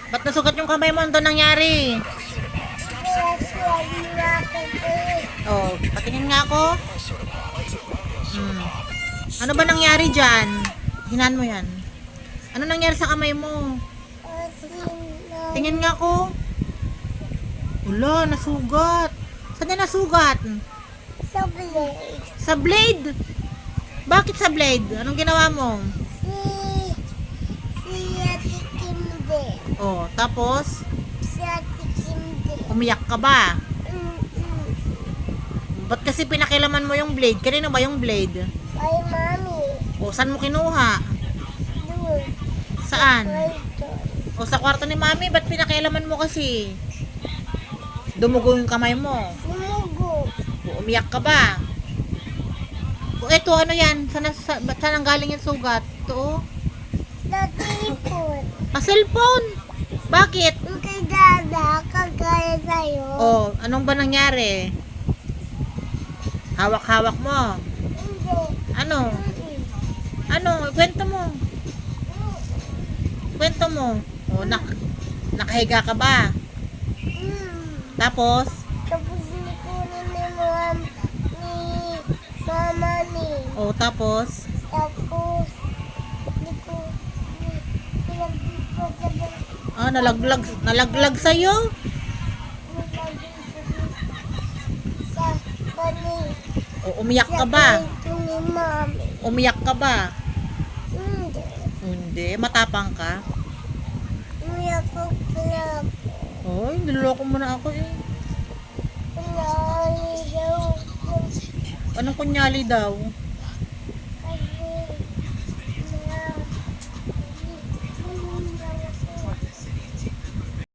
Ba't nasugat yung kamay mo? Ano nangyari? Oh, patingin nga ako. Ano ba nangyari dyan? Hinan mo yan. Ano nangyari sa kamay mo? Tingin nga ako. Wala, nasugat. Saan na nasugat? Sa blade. Sa blade? Bakit sa blade? Anong ginawa mo? Si Ate Kimde. Oh, tapos? Si Ate Kimde. Umiyak ka ba? Ba't kasi pinakilaman mo yung blade? Kanino ba yung blade? Kay Mami. O, saan mo kinuha? Doon. Saan? Doon. O, sa kwarto ni Mami, ba't pinakilaman mo kasi? Dumugo yung kamay mo. Lumugo. O, umiyak ka ba? O, eto, ano yan? Ba't saan ang galing yung sugat? Ito, oh. Sa tipon. Sa cellphone? Bakit? Yung kay Dada, kagaya sa'yo. O, anong ba nangyari? Hawak-hawak mo. Hindi. Ano? Ano? Kwento mo. Kwento mo. O, nakahiga ka ba? Tapos? Tapos ni kunin ni Mama ni. O, tapos? Tapos, Nalaglag sa'yo? Sa kani. O, umiyak ka ba? Sa ni Mami. Umiyak ka ba? Hindi. Hindi, matapang ka. Umiyak ko pala. Oy, niloloko mo na ako eh. Pala daw. Anong kunyali daw?